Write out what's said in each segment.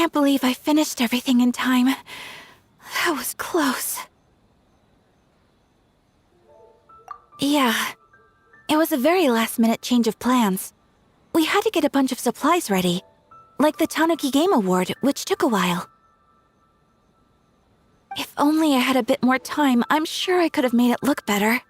can't believe I finished everything in time. That was close. Yeah, it was a very last-minute change of plans. We had to get a bunch of supplies ready, like the Tanuki Game Award, which took a while. If only I had a bit more time, I'm sure I could have made it look better.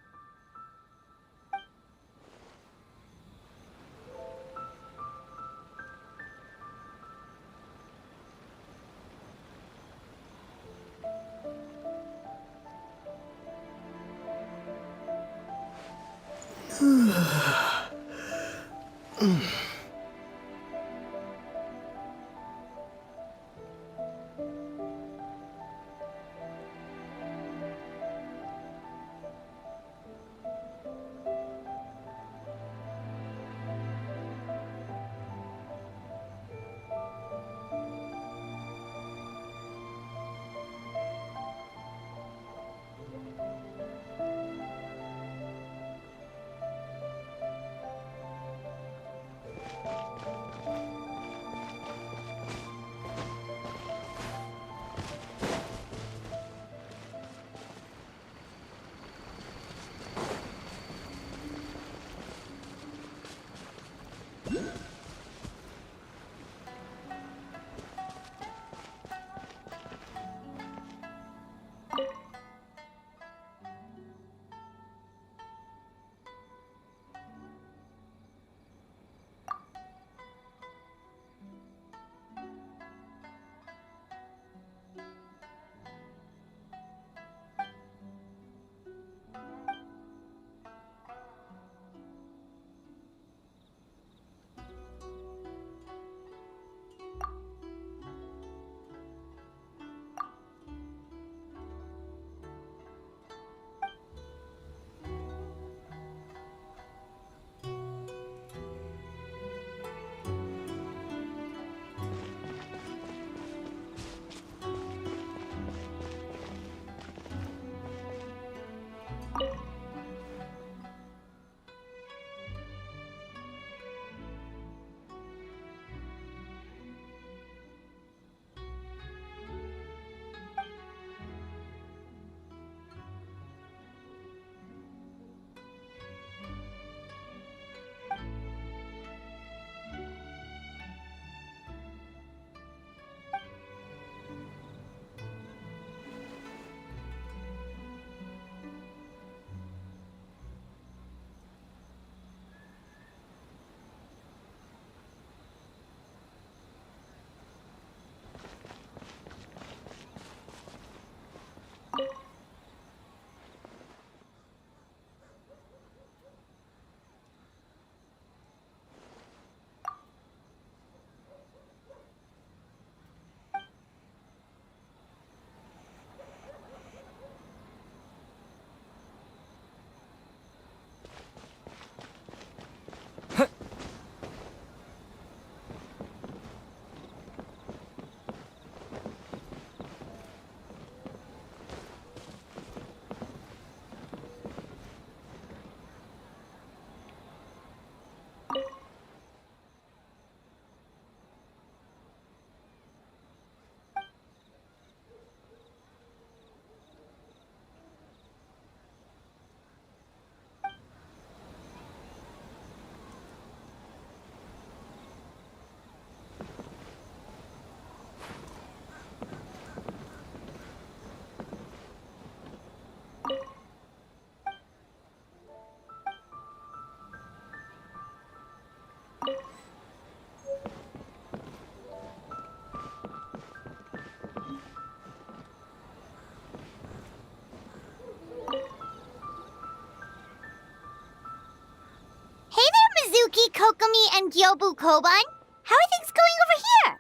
Mizuki, Kokomi, and Gyobu Koban. How are things going over here?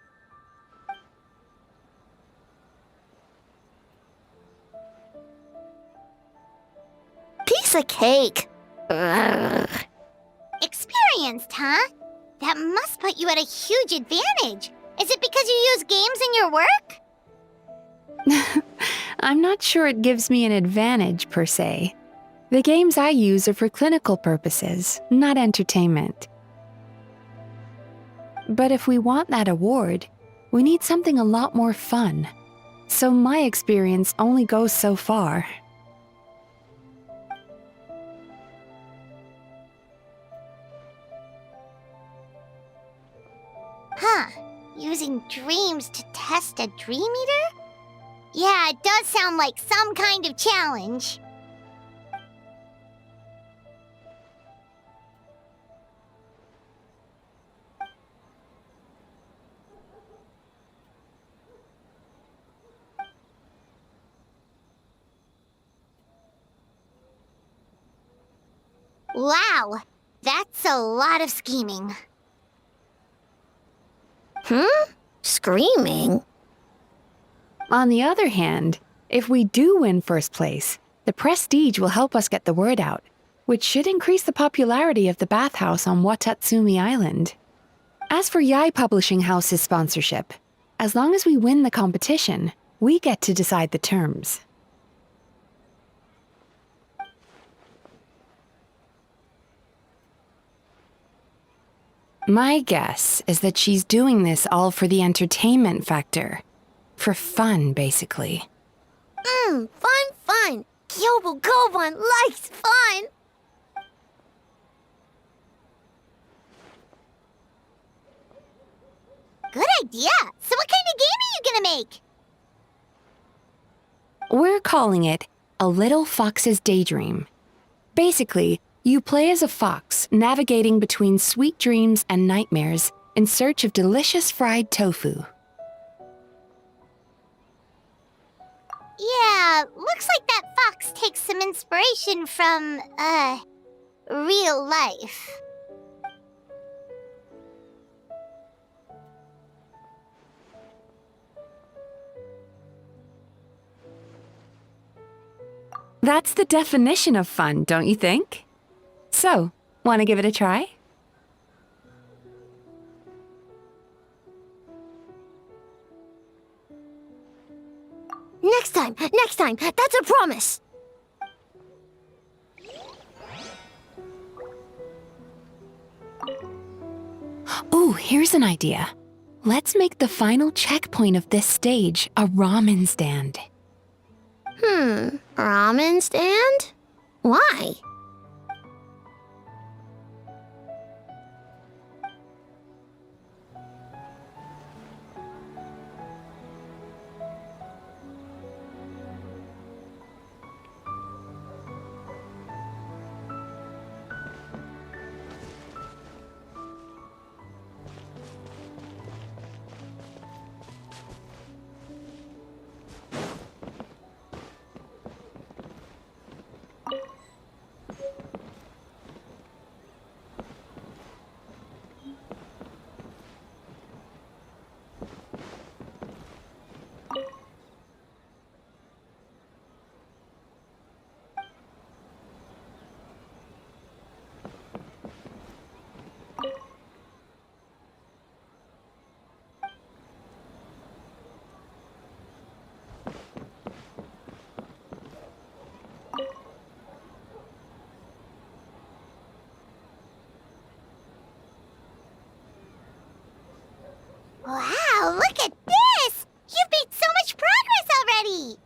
Piece of cake. Ugh. Experienced, huh? That must put you at a huge advantage. Is it because you use games in your work? I'm not sure it gives me an advantage, per se. The games I use are for clinical purposes, not entertainment. But if we want that award, We need something a lot more fun. So my experience only goes so far. Huh. Using dreams to test a dream eater? Yeah, it does sound like some kind of challenge. Wow, that's a lot of scheming. Screaming? On the other hand, if we do win first place, the prestige will help us get the word out, which should increase the popularity of the bathhouse on Watatsumi Island. As for Yai Publishing House's sponsorship, as long as we win the competition, we get to decide the terms. My guess is that she's doing this all for the entertainment factor. For fun, basically. Fun. Kyobu Koban likes fun. Good idea. So what kind of game are you gonna make? We're calling it A Little Fox's Daydream. Basically, you play as a fox navigating between sweet dreams and nightmares in search of delicious fried tofu. Yeah, looks like that fox takes some inspiration from, real life. That's the definition of fun, don't you think? So, want to give it a try? Next time, that's a promise. Ooh, here's an idea. Let's make the final checkpoint of this stage a ramen stand. Ramen stand? Why? Wow, look at this! You've made so much progress already!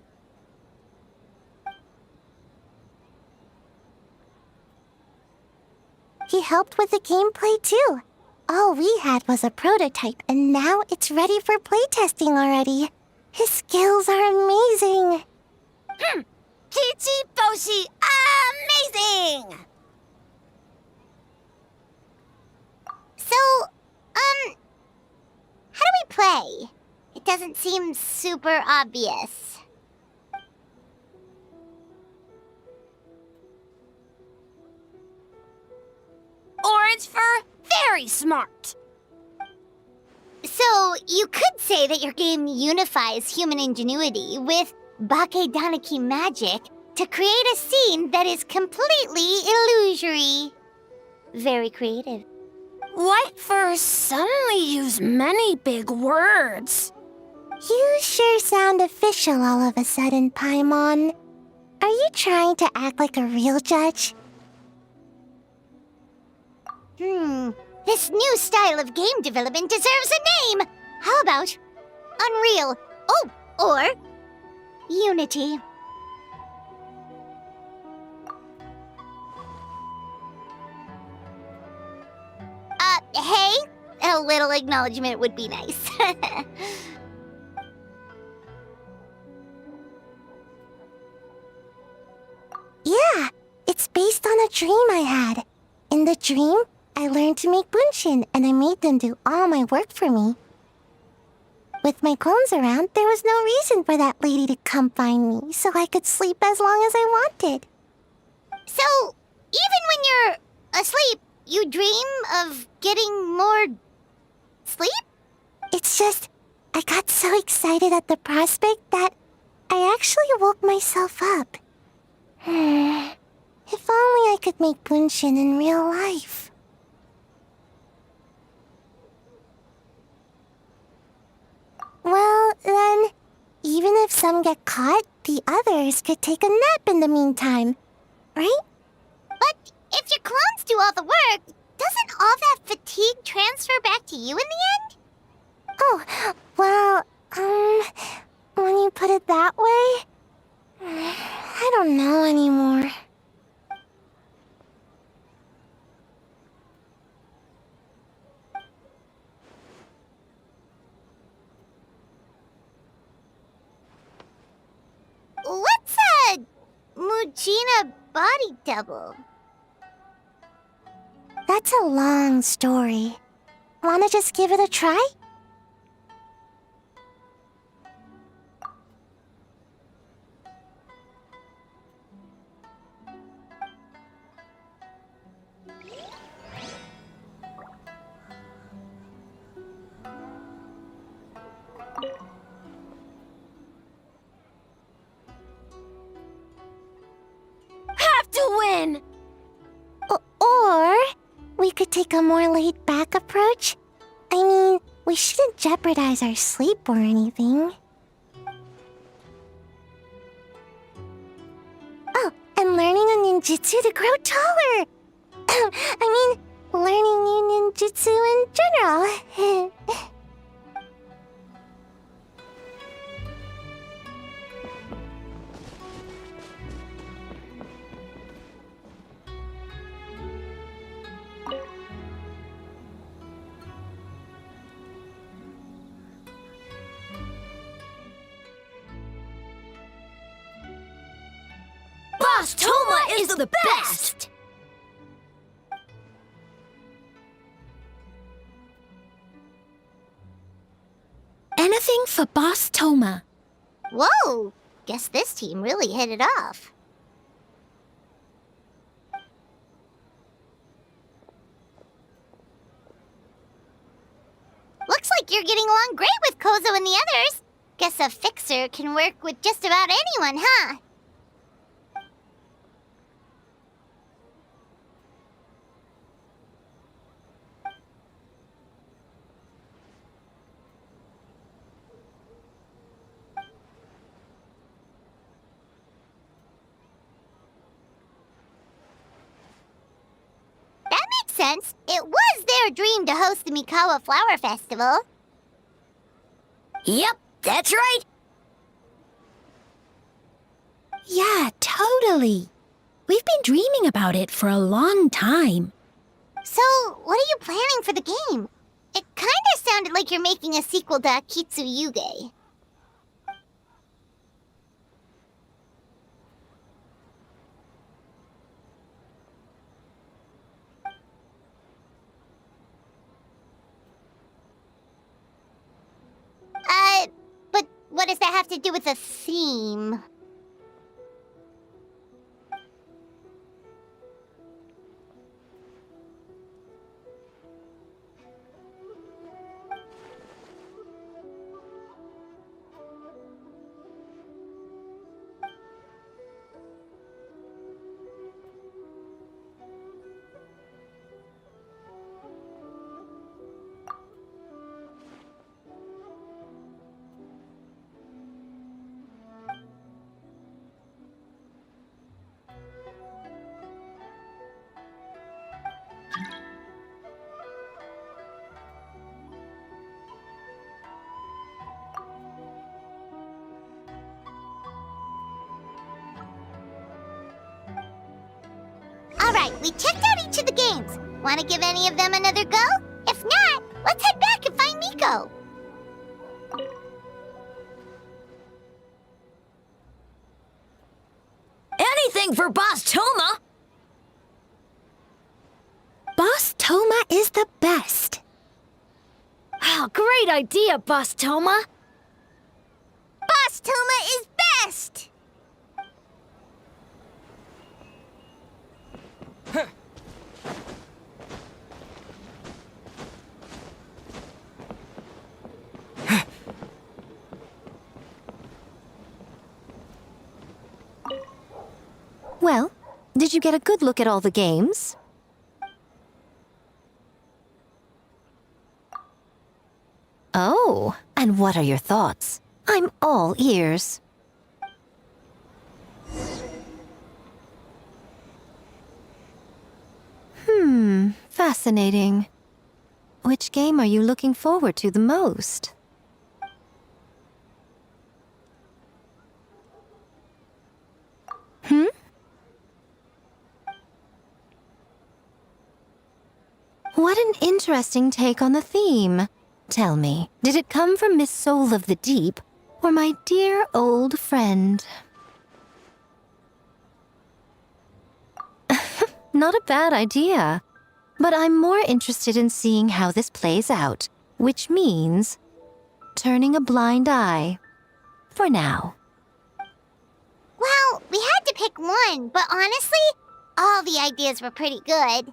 He helped with the gameplay too. All we had was a prototype, and now it's ready for playtesting already. His skills are amazing. Kichi Boshi, amazing! So, how do we play? It doesn't seem super obvious. Orange fur, very smart. So, you could say that your game unifies human ingenuity with Bakedaniki magic to create a scene that is completely illusory. Very creative. White fur suddenly use many big words. You sure sound official all of a sudden, Paimon. Are you trying to act like a real judge? This new style of game development deserves a name! How about Unreal. Oh, or Unity. Hey, a little acknowledgement would be nice. Yeah, it's based on a dream I had. In the dream, I learned to make bunshin and I made them do all my work for me. With my clones around, there was no reason for that lady to come find me, so I could sleep as long as I wanted. So, even when you're asleep, you dream of getting more sleep? It's just, I got so excited at the prospect that I actually woke myself up. If only I could make bunshin in real life. Well, then, even if some get caught, the others could take a nap in the meantime, right? But if your clones do all the work, doesn't all that fatigue transfer back to you in the end? Oh, well, when you put it that way, I don't know anymore. What's a Mujina body double? That's a long story. Wanna just give it a try? Have to win! Or we could take a more laid-back approach. I mean, we shouldn't jeopardize our sleep or anything. Oh, and learning a ninjutsu to grow taller! I mean, learning new ninjutsu in general. Boss Toma is the best! Anything for Boss Toma. Whoa! Guess this team really hit it off. Looks like you're getting along great with Kozo and the others. Guess a fixer can work with just about anyone, huh? That makes sense. It was their dream to host the Mikawa Flower Festival. Yep, that's right. Yeah, totally. We've been dreaming about it for a long time. So, what are you planning for the game? It kinda sounded like you're making a sequel to Akitsu Yuge. But what does that have to do with the theme? we checked out each of the games. Want to give any of them another go? If not, let's head back and find Miko. Anything for Boss Toma! Boss Toma is the best. Oh, great idea, Boss Toma! Boss Toma is best! Well, did you get a good look at all the games? Oh, and what are your thoughts? I'm all ears. Fascinating. Which game are you looking forward to the most? What an interesting take on the theme. Tell me, did it come from Miss Soul of the Deep, or my dear old friend? Not a bad idea. But I'm more interested in seeing how this plays out, which means turning a blind eye. For now. Well, we had to pick one, but honestly, all the ideas were pretty good.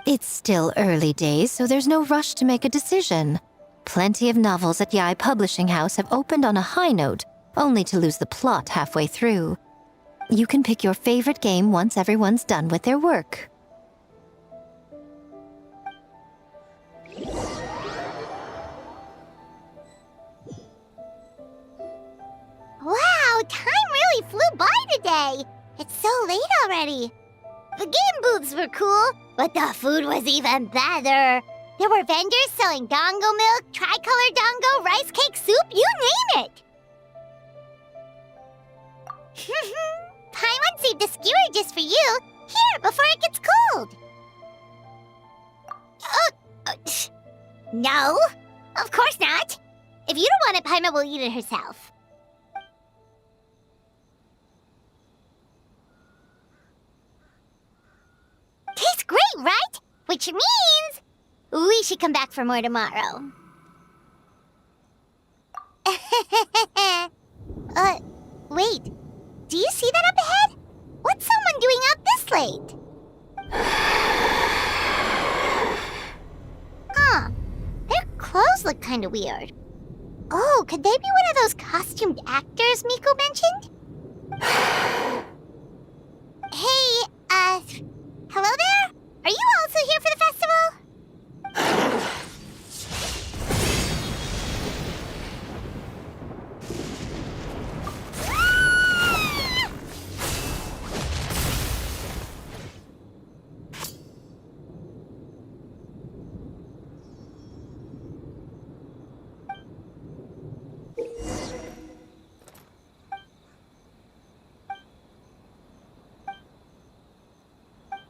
It's still early days, so there's no rush to make a decision. Plenty of novels at Yai Publishing House have opened on a high note, only to lose the plot halfway through. You can pick your favorite game once everyone's done with their work. Wow, time really flew by today. It's so late already. The game booths were cool, but the food was even better. There were vendors selling dongo milk, tricolor dongo, rice cake soup, you name it. Paimon saved a skewer just for you. Here, before it gets cold. No, of course not. If you don't want it, Paimon will eat it herself. Tastes great, right? Which means we should come back for more tomorrow. Wait. Do you see that up ahead? What's someone doing up this late? Huh. Their clothes look kind of weird. Oh, could they be one of those costumed actors Miko mentioned? Hey, hello there? Are you also here for the festival?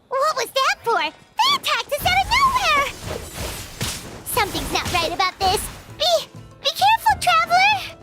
What was that for? They attacked us out of nowhere! Something's not right about this. Be careful, traveler!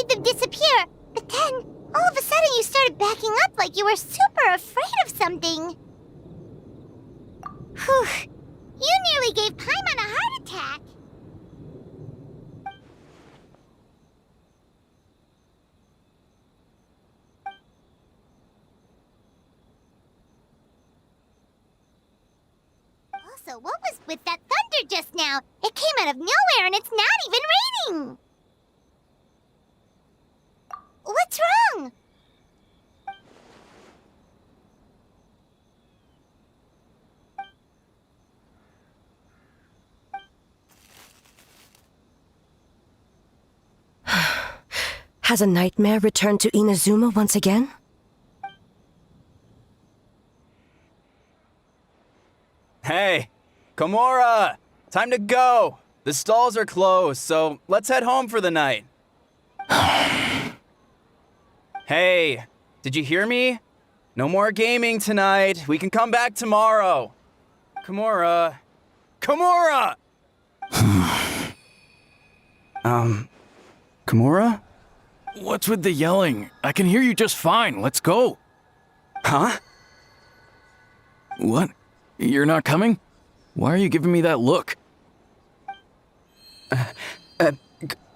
made them disappear, but then, all of a sudden you started backing up like you were super afraid of something. Whew. You nearly gave Paimon a heart attack. Also, what was with that thunder just now? It came out of nowhere and it's not even raining! What's wrong? Has a nightmare returned to Inazuma once again? Hey, Komura! Time to go! The stalls are closed, so let's head home for the night. Hey, did you hear me? No more gaming tonight. We can come back tomorrow. Komura. Komura! Komura? What's with the yelling? I can hear you just fine. Let's go. Huh? What? You're not coming? Why are you giving me that look?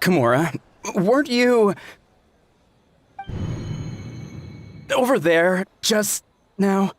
Komura, weren't you over there just now?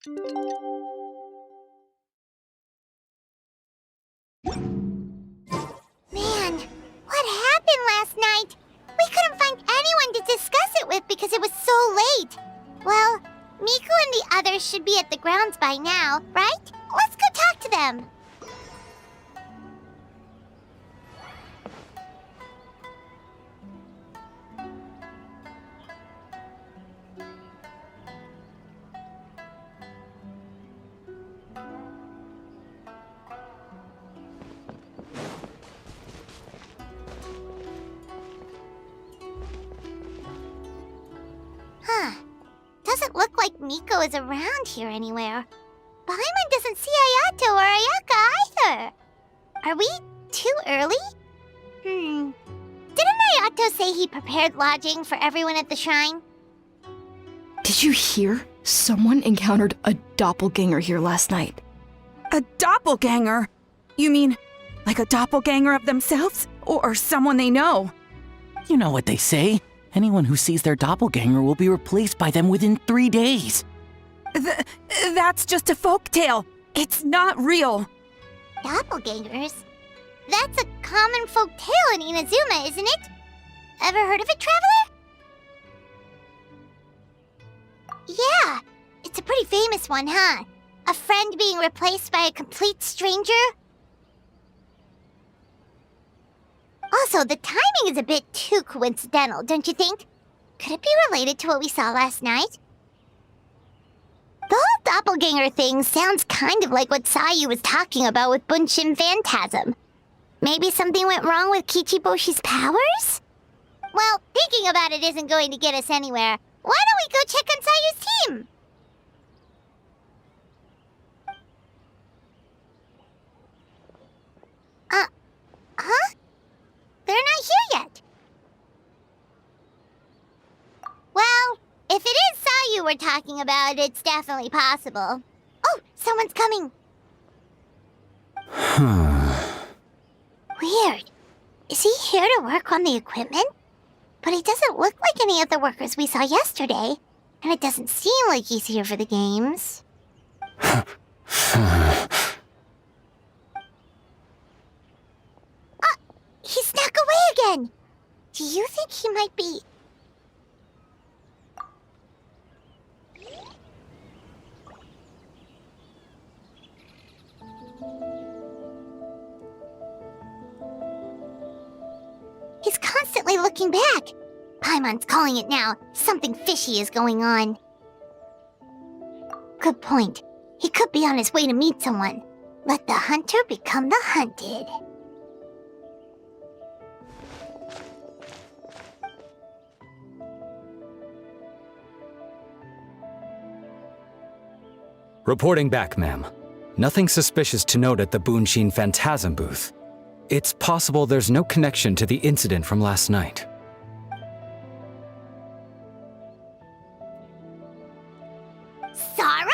Man, what happened last night? We couldn't find anyone to discuss it with because it was so late. Well, Miku and the others should be at the grounds by now, right? Let's go talk to them. Huh. Doesn't look like Miko is around here anywhere. Paimon doesn't see Ayato or Ayaka either. Are we too early? Didn't Ayato say he prepared lodging for everyone at the shrine? Did you hear? Someone encountered a doppelganger here last night. A doppelganger? You mean like a doppelganger of themselves? Or someone they know? You know what they say. Anyone who sees their doppelganger will be replaced by them within 3 days. That's just a folktale. It's not real. Doppelgangers? That's a common folk tale in Inazuma, isn't it? Ever heard of it, Traveler? Yeah, it's a pretty famous one, huh? A friend being replaced by a complete stranger? Also, the timing is a bit too coincidental, don't you think? Could it be related to what we saw last night? The whole doppelganger thing sounds kind of like what Sayu was talking about with Bunshin Phantasm. Maybe something went wrong with Kichiboshi's powers? Well, thinking about it isn't going to get us anywhere. Why don't we go check on Sayu's team? Huh? They're not here yet. Well, if it is Sayu we're talking about, it's definitely possible. Oh, someone's coming. Weird. Is he here to work on the equipment? But he doesn't look like any of the workers we saw yesterday. And it doesn't seem like he's here for the games. He snuck away again! Do you think he might be... He's constantly looking back. Paimon's calling it now. Something fishy is going on. Good point. He could be on his way to meet someone. Let the hunter become the hunted. Reporting back, ma'am. Nothing suspicious to note at the Bunshin Phantasm booth. It's possible there's no connection to the incident from last night. Sarah?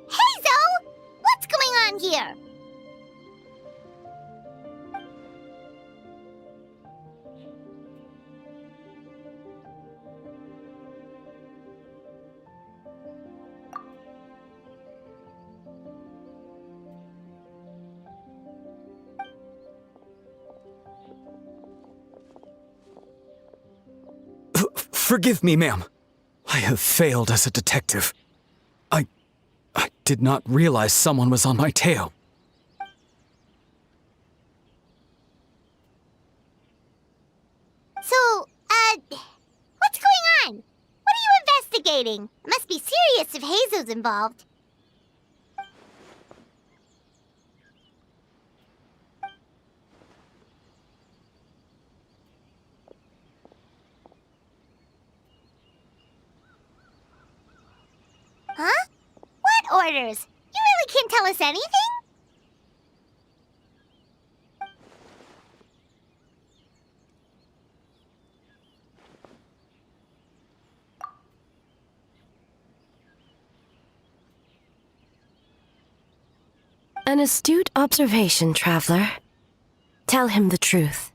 Hazel! What's going on here? Forgive me, ma'am. I have failed as a detective. I did not realize someone was on my tail. So, what's going on? What are you investigating? It must be serious if Hazel's involved. Huh? What orders? You really can't tell us anything? An astute observation, traveler. Tell him the truth.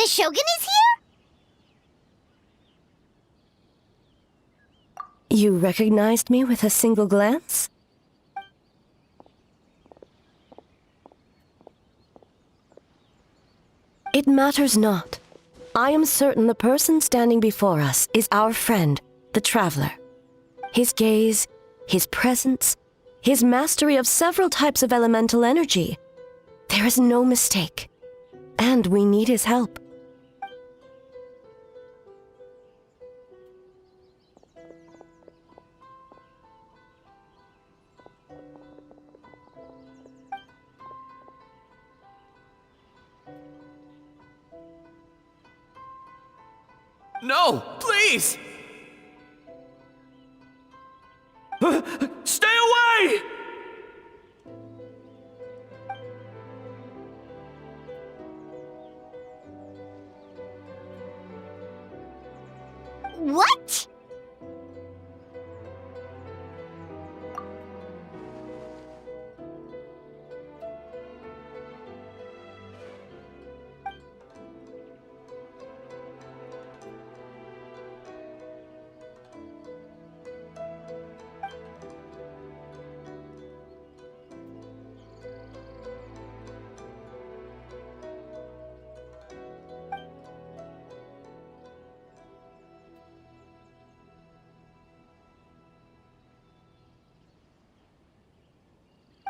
The Shogun is here? You recognized me with a single glance? It matters not. I am certain the person standing before us is our friend, the Traveler. His gaze, his presence, his mastery of several types of elemental energy. There is no mistake. And we need his help. No, please! Stay away! What?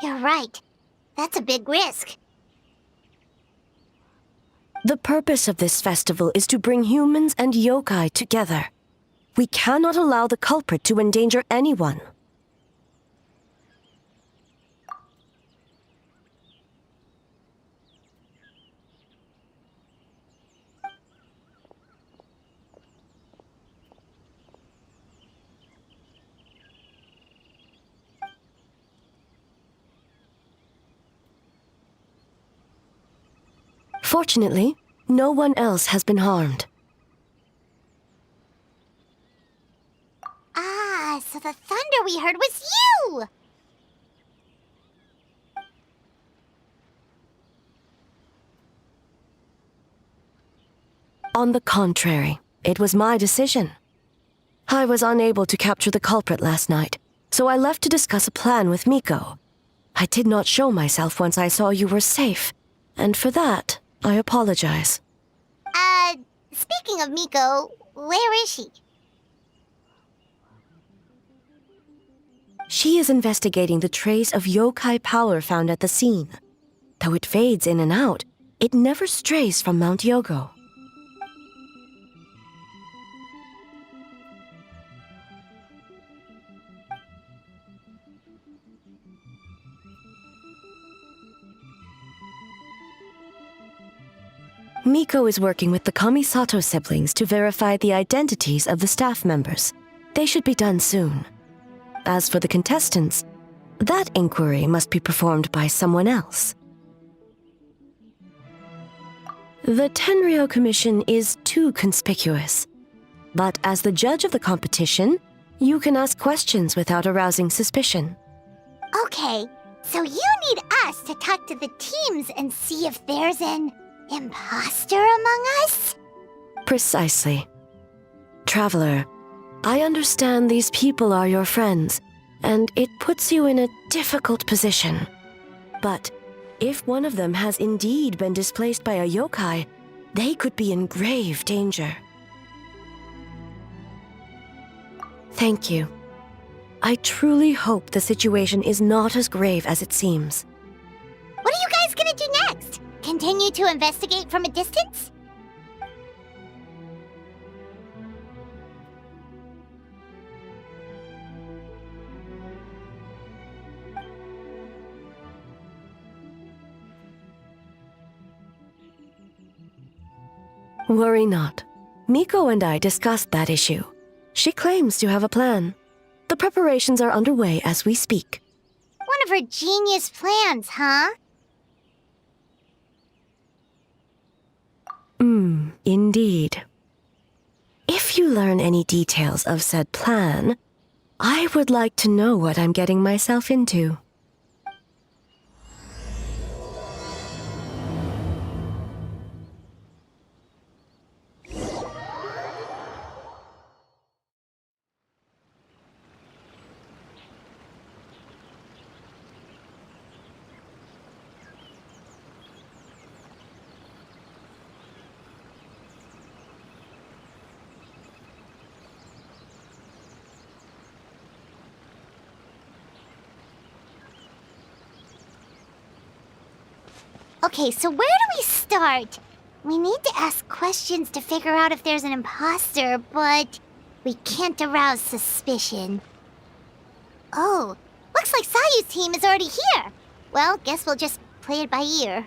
You're right. That's a big risk. The purpose of this festival is to bring humans and yokai together. We cannot allow the culprit to endanger anyone. Fortunately, no one else has been harmed. Ah, so the thunder we heard was you! On the contrary, it was my decision. I was unable to capture the culprit last night, so I left to discuss a plan with Miko. I did not show myself once I saw you were safe, and for that, I apologize. Speaking of Miko, where is she? She is investigating the trace of yokai power found at the scene. Though it fades in and out, it never strays from Mount Yogo. Miko is working with the Kamisato siblings to verify the identities of the staff members. They should be done soon. As for the contestants, that inquiry must be performed by someone else. The Tenryo Commission is too conspicuous. But as the judge of the competition, you can ask questions without arousing suspicion. Okay, so you need us to talk to the teams and see if there's an imposter among us? Precisely. Traveler, I understand these people are your friends, and it puts you in a difficult position. But if one of them has indeed been displaced by a yokai, they could be in grave danger. Thank you. I truly hope the situation is not as grave as it seems. What are you guys gonna do next? Continue to investigate from a distance? Worry not. Miko and I discussed that issue. She claims to have a plan. The preparations are underway as we speak. One of her genius plans, huh? Indeed. If you learn any details of said plan, I would like to know what I'm getting myself into. Okay, so where do we start? We need to ask questions to figure out if there's an imposter, but we can't arouse suspicion. Oh, looks like Sayu's team is already here. Well, guess we'll just play it by ear.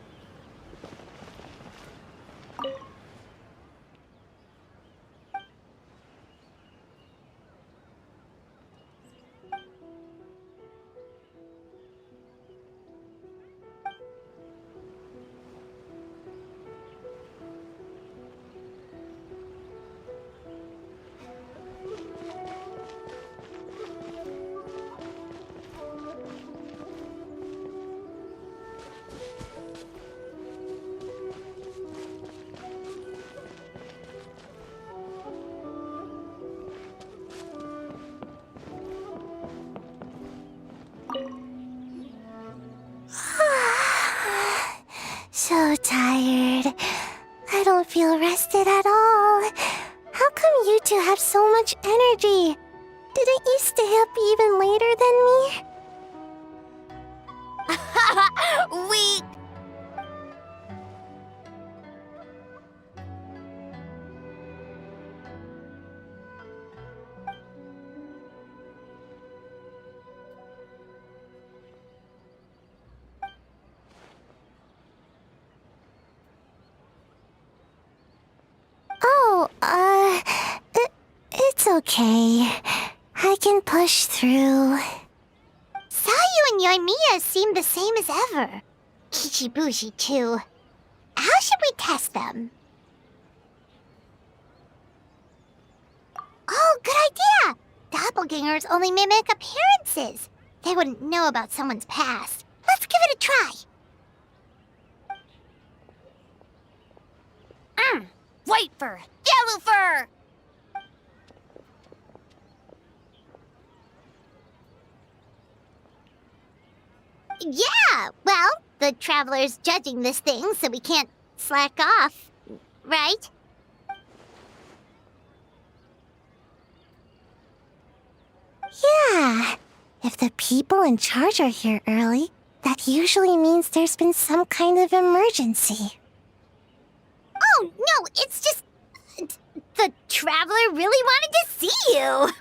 So tired. I don't feel rested at all. How come you two have so much energy? Didn't you stay up even later than me? We... Oh, it's okay. I can push through. Sayu and Yoimiya seem the same as ever. Kichibushi, too. How should we test them? Oh, good idea! Doppelgangers only mimic appearances. They wouldn't know about someone's past. Let's give it a try. White fur! Yellow fur! Yeah, well, the Traveler's judging this thing, so we can't slack off, right? Yeah. If the people in charge are here early, that usually means there's been some kind of emergency. Oh, no, it's just... The Traveler really wanted to see you!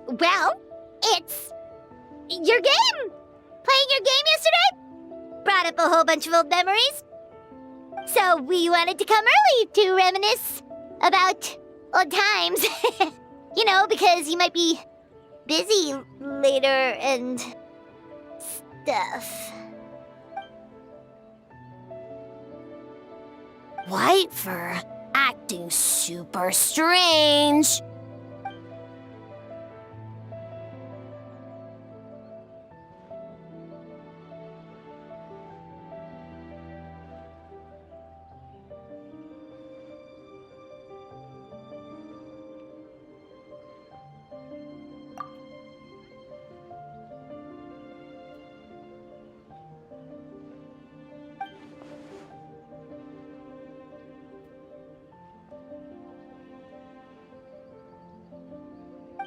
Well, it's... your game! Playing your game yesterday? Brought up a whole bunch of old memories. So we wanted to come early to reminisce about old times. You know, because you might be busy later and stuff. White fur, acting super strange.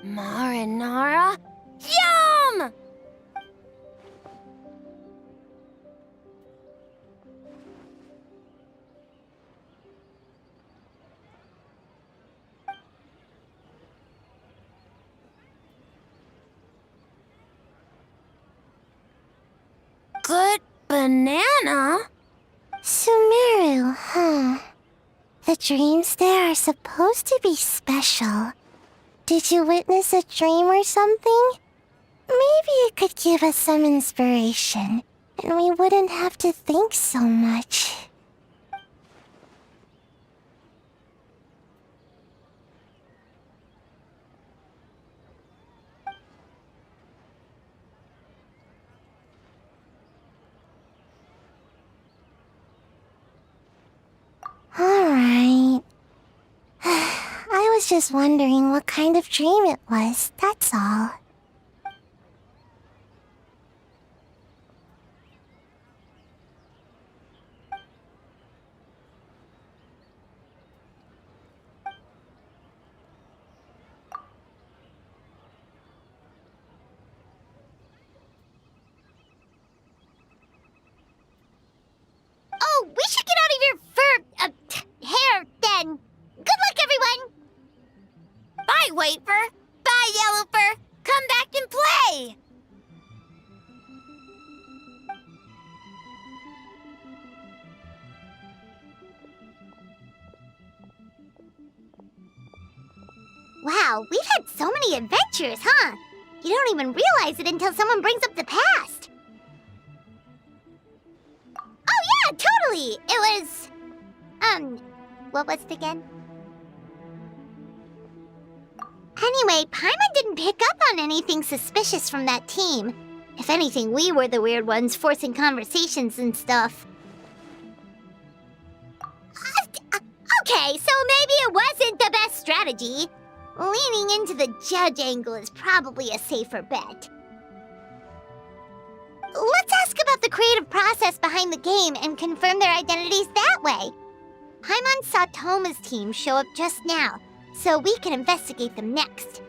Marinara? Yum! Good banana? Sumeru, huh? The dreams there are supposed to be special. Did you witness a dream or something? Maybe it could give us some inspiration, and we wouldn't have to think so much. Alright. I was just wondering what kind of dream it was, that's all. Bye, Wafer. Bye, Yellowfur. Come back and play. Wow, we've had so many adventures, huh? You don't even realize it until someone brings up the past. Oh yeah, totally! It was... what was it again? Anyway, Paimon didn't pick up on anything suspicious from that team. If anything, we were the weird ones forcing conversations and stuff. Okay, so maybe it wasn't the best strategy. Leaning into the judge angle is probably a safer bet. Let's ask about the creative process behind the game and confirm their identities that way. Paimon saw Toma's team show up just now, so we can investigate them next.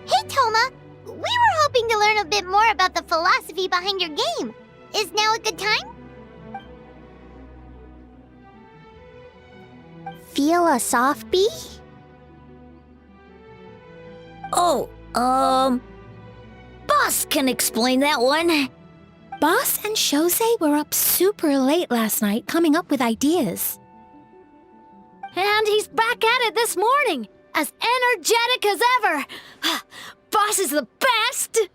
Hey, Toma! We were hoping to learn a bit more about the philosophy behind your game. Is now a good time? Feel a soft bee? Oh, Boss can explain that one. Boss and Shosei were up super late last night coming up with ideas. And he's back at it this morning, as energetic as ever. Boss is the best!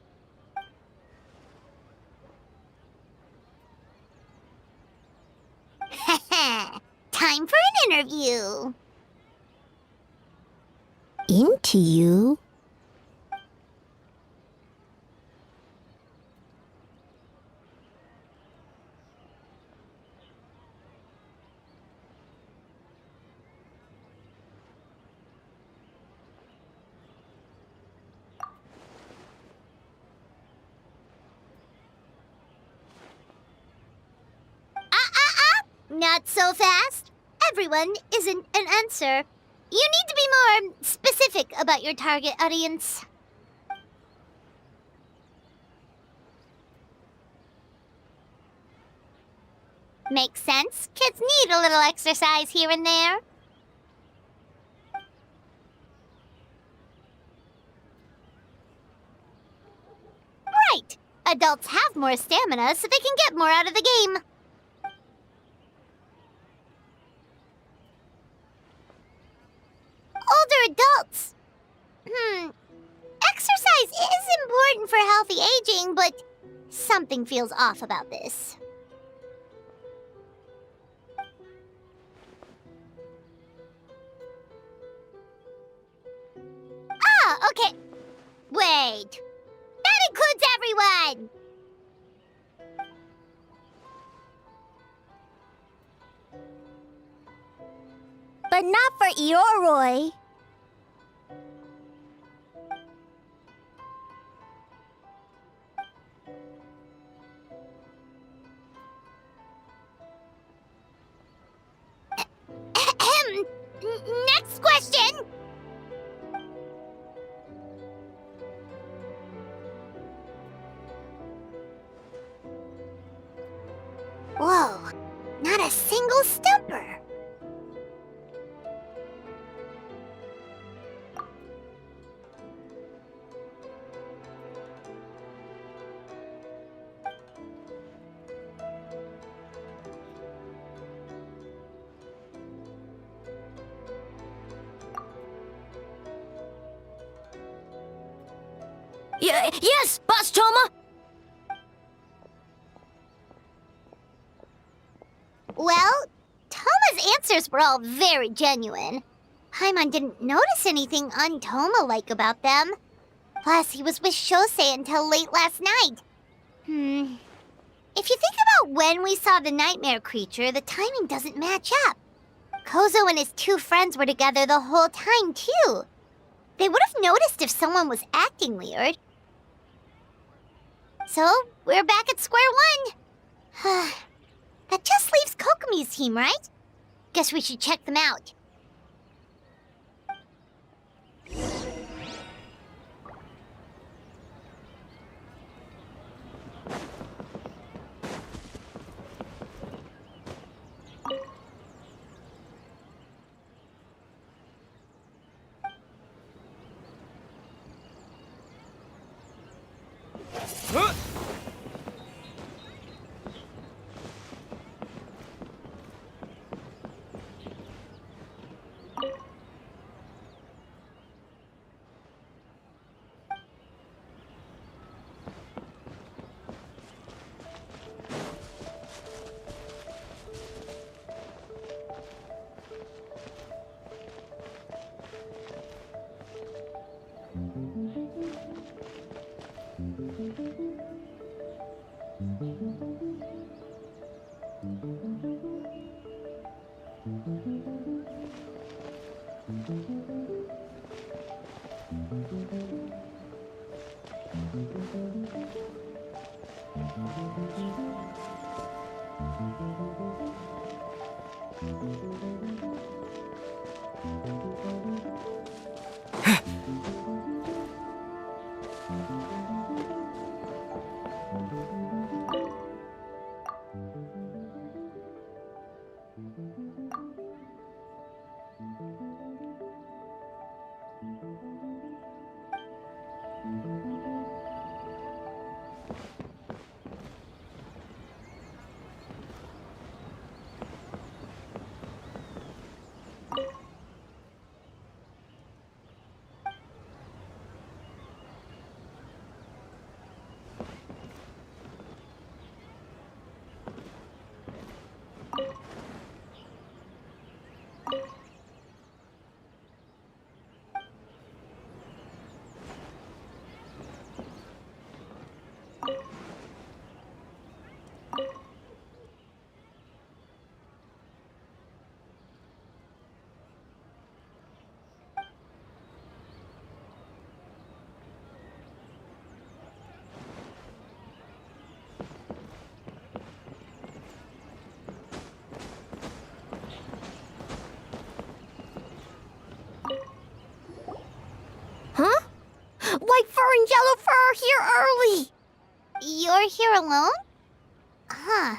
Time for an interview. Into you? Not so fast. Everyone isn't an answer. You need to be more specific about your target audience. Makes sense. Kids need a little exercise here and there. Right. Adults have more stamina, so they can get more out of the game. Older adults. Exercise is important for healthy aging, but something feels off about this. Ah, okay. Wait. That includes everyone! But not for Ioroi. Next question! Whoa, not a single stumper. Yes, Boss Toma! Well, Toma's answers were all very genuine. Paimon didn't notice anything un-Toma-like about them. Plus, he was with Shosei until late last night. If you think about when we saw the nightmare creature, the timing doesn't match up. Kozo and his two friends were together the whole time, too. They would have noticed if someone was acting weird. So, we're back at square one. That just leaves Kokomi's team, right? Guess we should check them out. Huh? White fur and yellow fur are here early! You're here alone? Huh.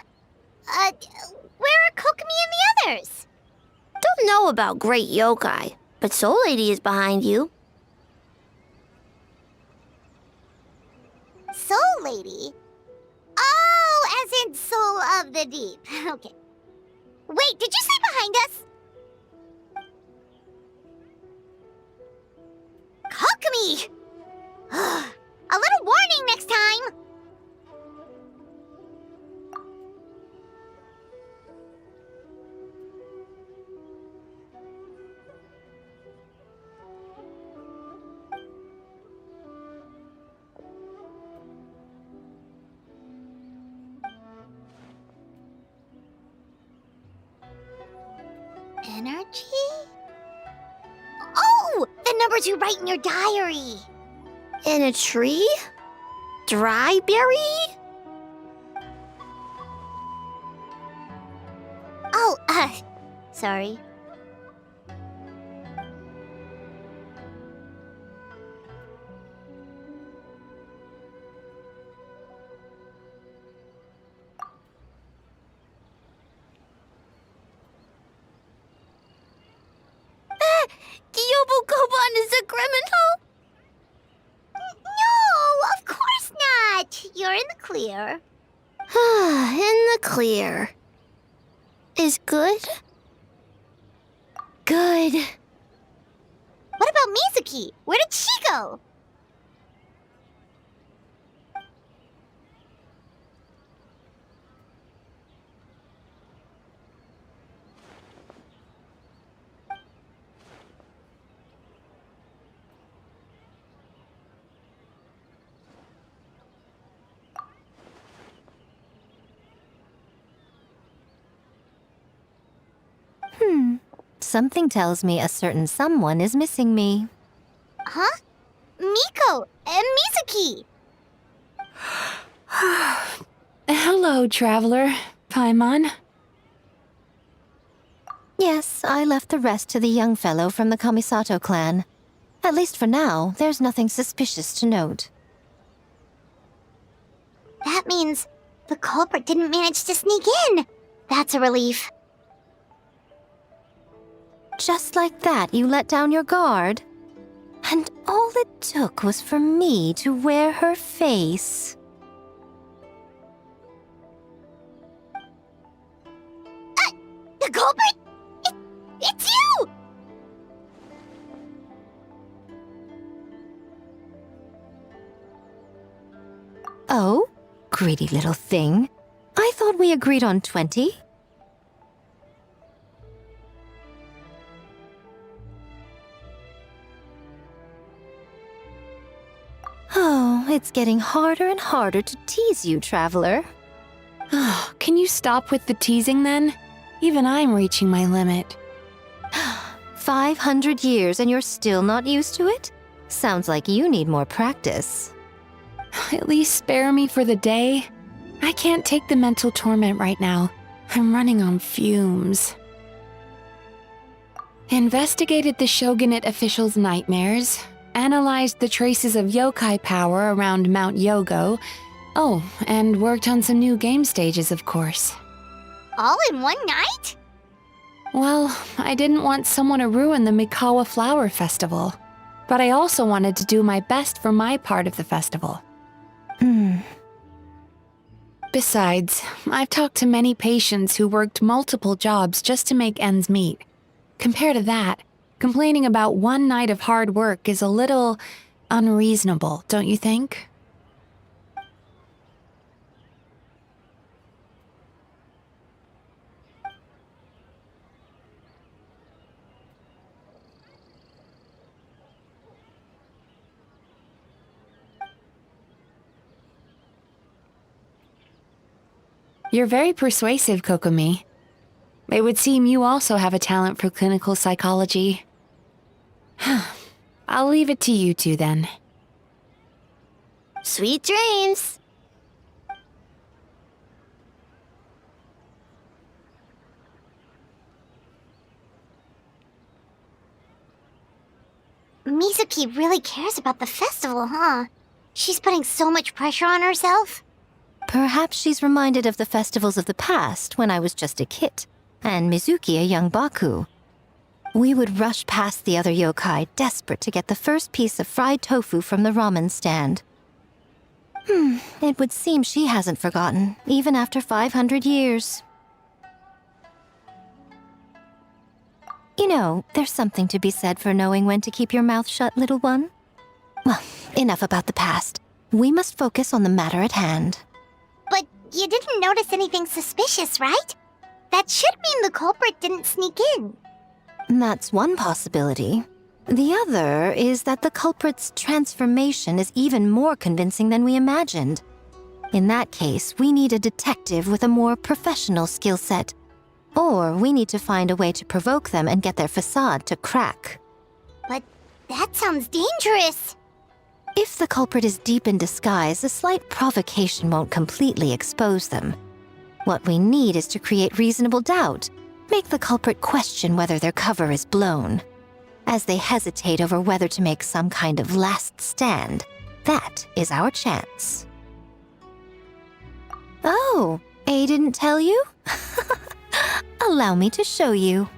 Where are Kokomi and the others? Don't know about Great Yokai, but Soul Lady is behind you. Soul Lady? Oh, as in Soul of the Deep. Okay. Wait, did you say behind us? Kokomi! A little warning next time! Energy? Oh! The numbers you write in your diary! In a tree? Dry berry? Oh, sorry. Yobokoban is a criminal? No, of course not! You're in the clear. In the clear. Is good? Good. What about Mizuki? Where did she go? Something tells me a certain someone is missing me. Huh? Miko and Mizuki! Hello, traveler. Paimon. Yes, I left the rest to the young fellow from the Kamisato clan. At least for now, there's nothing suspicious to note. That means the culprit didn't manage to sneak in. That's a relief. Just like that, you let down your guard? And all it took was for me to wear her face. The culprit? It's you! Oh, greedy little thing. I thought we agreed on 20. Oh, it's getting harder and harder to tease you, traveler. Oh, can you stop with the teasing then? Even I'm reaching my limit. 500 years and you're still not used to it? Sounds like you need more practice. At least spare me for the day. I can't take the mental torment right now. I'm running on fumes. Investigated the shogunate officials' nightmares, analyzed the traces of yokai power around Mount Yogo. Oh, and worked on some new game stages, of course. All in one night? Well, I didn't want someone to ruin the Mikawa Flower Festival. But I also wanted to do my best for my part of the festival. Besides, I've talked to many patients who worked multiple jobs just to make ends meet. Compared to that, complaining about one night of hard work is a little unreasonable, don't you think? You're very persuasive, Kokomi. It would seem you also have a talent for clinical psychology. I'll leave it to you two then. Sweet dreams! Mizuki really cares about the festival, huh? She's putting so much pressure on herself. Perhaps she's reminded of the festivals of the past when I was just a kid, and Mizuki a young Baku. We would rush past the other yokai, desperate to get the first piece of fried tofu from the ramen stand. It would seem she hasn't forgotten, even after 500 years. You know, there's something to be said for knowing when to keep your mouth shut, little one. Well, enough about the past. We must focus on the matter at hand. But you didn't notice anything suspicious, right? That should mean the culprit didn't sneak in. That's one possibility. The other is that the culprit's transformation is even more convincing than we imagined. In that case, we need a detective with a more professional skill set. Or we need to find a way to provoke them and get their facade to crack. But that sounds dangerous. If the culprit is deep in disguise, a slight provocation won't completely expose them. What we need is to create reasonable doubt, make the culprit question whether their cover is blown. As they hesitate over whether to make some kind of last stand, that is our chance. Oh, A didn't tell you? Allow me to show you.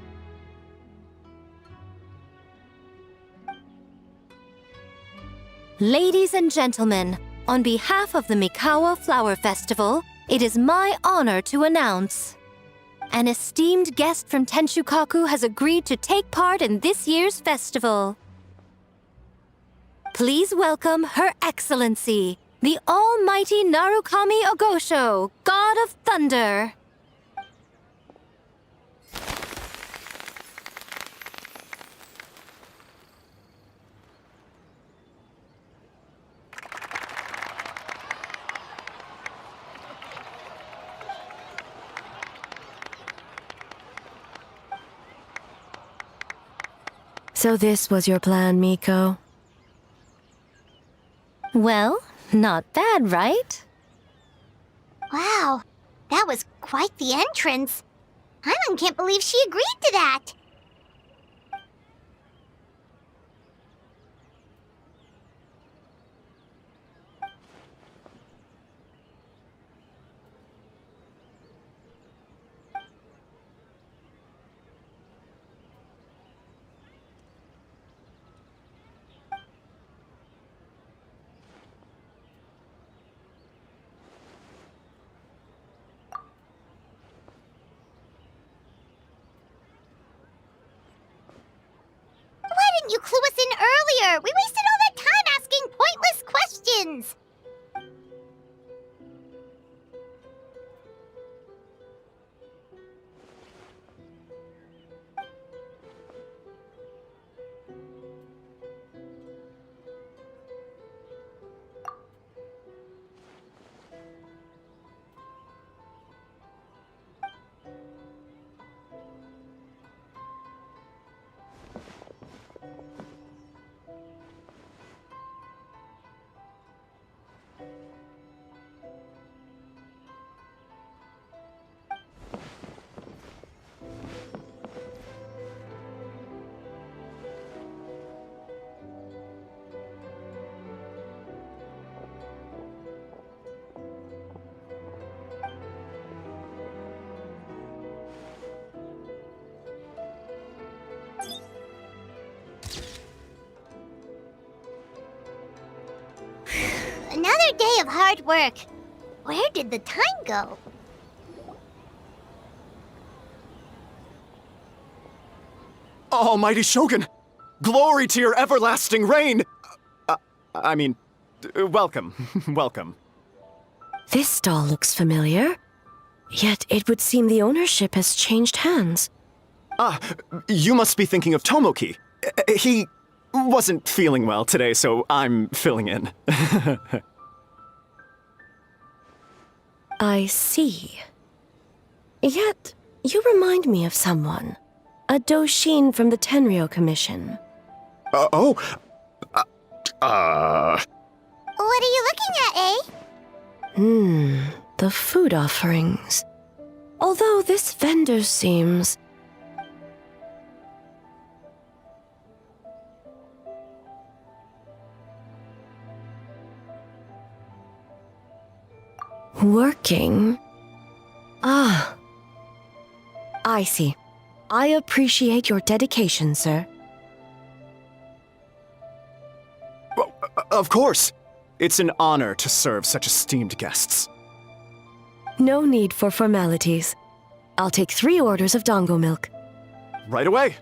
Ladies and gentlemen, on behalf of the Mikawa Flower Festival, it is my honor to announce an esteemed guest from Tenshukaku has agreed to take part in this year's festival. Please welcome Her Excellency, the Almighty Narukami Ogosho, God of Thunder. So this was your plan, Miko? Well, not bad, right? Wow, that was quite the entrance. Paimon can't believe she agreed to that. you clue us in earlier? We wasted all that time asking pointless questions. Another day of hard work. Where did the time go? Almighty Shogun! Glory to your everlasting reign! Welcome. Welcome. This stall looks familiar. Yet it would seem the ownership has changed hands. You must be thinking of Tomoki. He wasn't feeling well today, so I'm filling in. I see. Yet, you remind me of someone. A Doshin from the Tenryo Commission. What are you looking at, eh? The food offerings. Although this vendor seems... working? Ah. I see. I appreciate your dedication, sir. Of course. It's an honor to serve such esteemed guests. No need for formalities. I'll take 3 orders of dango milk. Right away.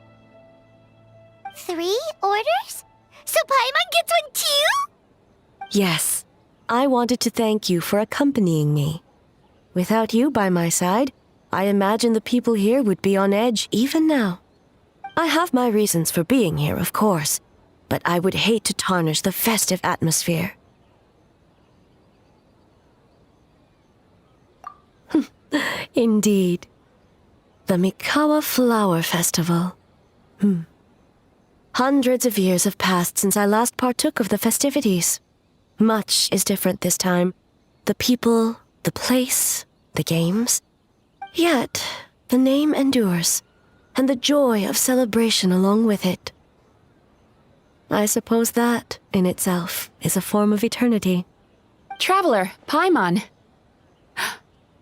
3 orders? So Paimon gets one too? Yes. I wanted to thank you for accompanying me. Without you by my side, I imagine the people here would be on edge even now. I have my reasons for being here, of course, but I would hate to tarnish the festive atmosphere. Indeed. The Mikawa Flower Festival. Hundreds of years have passed since I last partook of the festivities. Much is different this time. The people, the place, the games. Yet, the name endures, and the joy of celebration along with it. I suppose that, in itself, is a form of eternity. Traveler, Paimon.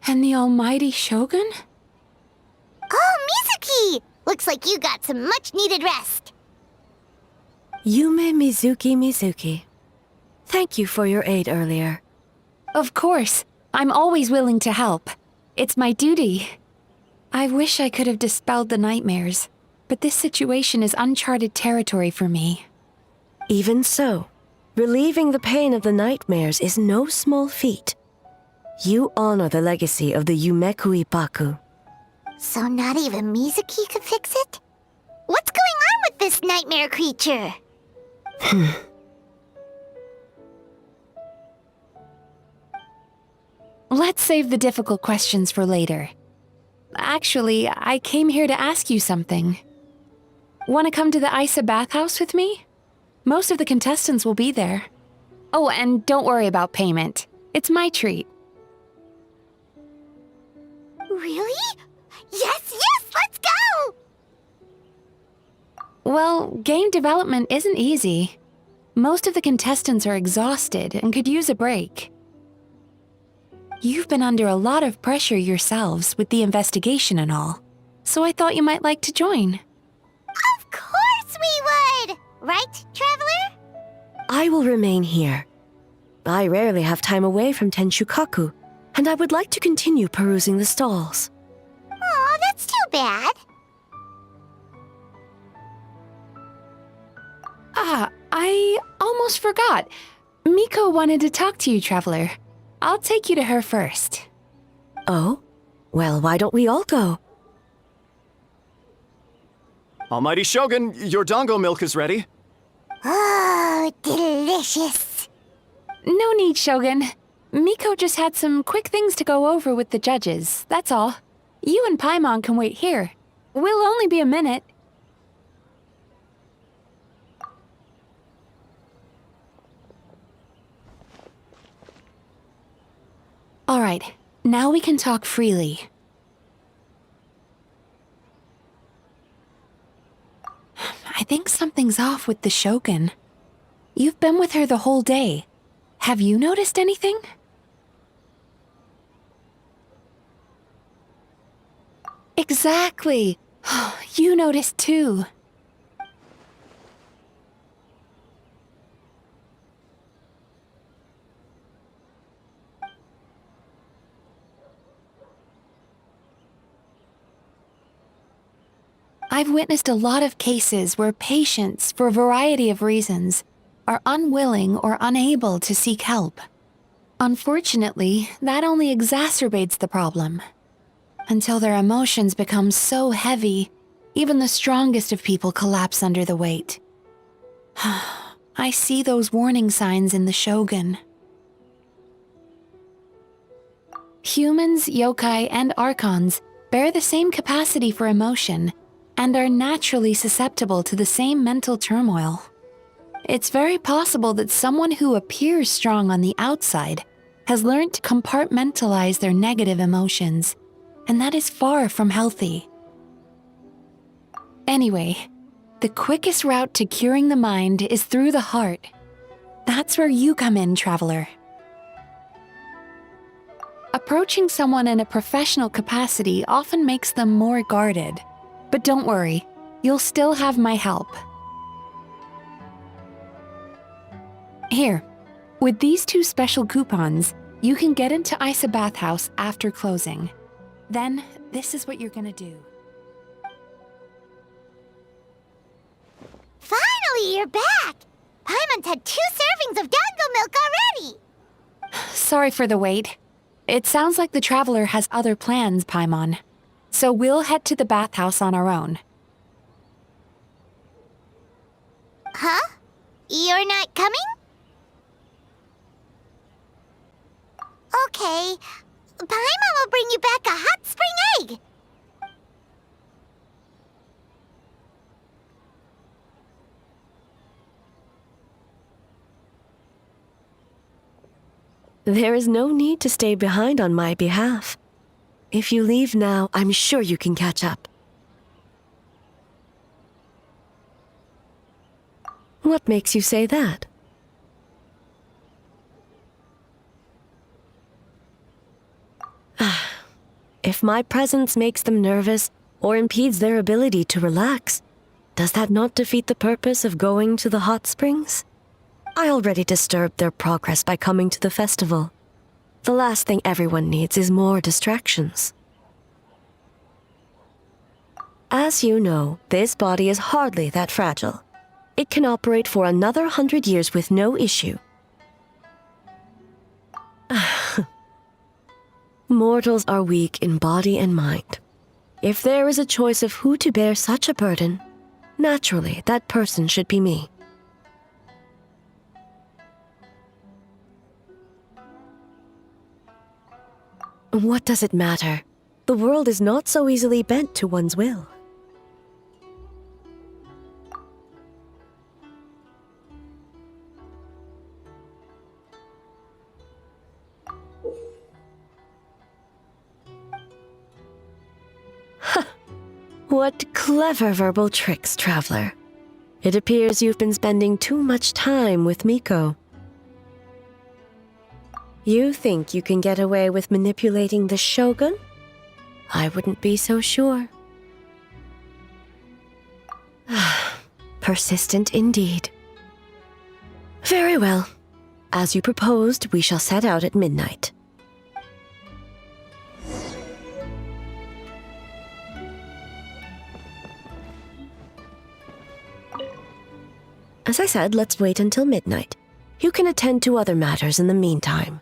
And the almighty Shogun? Oh, Mizuki! Looks like you got some much-needed rest. Yume Mizuki. Thank you for your aid earlier. Of course. I'm always willing to help. It's my duty. I wish I could have dispelled the nightmares, but this situation is uncharted territory for me. Even so, relieving the pain of the nightmares is no small feat. You honor the legacy of the Yumekui Baku. So not even Mizuki could fix it? What's going on with this nightmare creature? Let's save the difficult questions for later. Actually, I came here to ask you something. Want to come to the Isa bathhouse with me? Most of the contestants will be there. Oh, and don't worry about payment. It's my treat. Really? Yes, let's go! Well, game development isn't easy. Most of the contestants are exhausted and could use a break. You've been under a lot of pressure yourselves with the investigation and all, so I thought you might like to join. Of course we would! Right, Traveler? I will remain here. I rarely have time away from Tenshukaku, and I would like to continue perusing the stalls. Aw, that's too bad. I almost forgot. Miko wanted to talk to you, Traveler. I'll take you to her first. Oh? Well, why don't we all go? Almighty Shogun, your dango milk is ready. Oh, delicious. No need, Shogun. Miko just had some quick things to go over with the judges, that's all. You and Paimon can wait here. We'll only be a minute. All right, now we can talk freely. I think something's off with the Shogun. You've been with her the whole day. Have you noticed anything? Exactly. You noticed too. I've witnessed a lot of cases where patients, for a variety of reasons, are unwilling or unable to seek help. Unfortunately, that only exacerbates the problem. Until their emotions become so heavy, even the strongest of people collapse under the weight. I see those warning signs in the Shogun. Humans, yokai, and archons bear the same capacity for emotion and are naturally susceptible to the same mental turmoil. It's very possible that someone who appears strong on the outside has learned to compartmentalize their negative emotions, and that is far from healthy. Anyway, the quickest route to curing the mind is through the heart. That's where you come in, Traveler. Approaching someone in a professional capacity often makes them more guarded. But don't worry, you'll still have my help. Here, with these 2 special coupons, you can get into Isa Bathhouse after closing. Then, this is what you're gonna do. Finally, you're back! Paimon's had 2 servings of dango milk already! Sorry for the wait. It sounds like the Traveler has other plans, Paimon. So we'll head to the bathhouse on our own. Huh? You're not coming? Okay. Paimon will bring you back a hot spring egg! There is no need to stay behind on my behalf. If you leave now, I'm sure you can catch up. What makes you say that? If my presence makes them nervous or impedes their ability to relax, does that not defeat the purpose of going to the hot springs? I already disturbed their progress by coming to the festival. The last thing everyone needs is more distractions. As you know, this body is hardly that fragile. It can operate for another 100 years with no issue. Mortals are weak in body and mind. If there is a choice of who to bear such a burden, naturally that person should be me. What does it matter? The world is not so easily bent to one's will. What clever verbal tricks, Traveler. It appears you've been spending too much time with Miko. You think you can get away with manipulating the Shogun? I wouldn't be so sure. Persistent indeed. Very well. As you proposed, we shall set out at midnight. As I said, let's wait until midnight. You can attend to other matters in the meantime.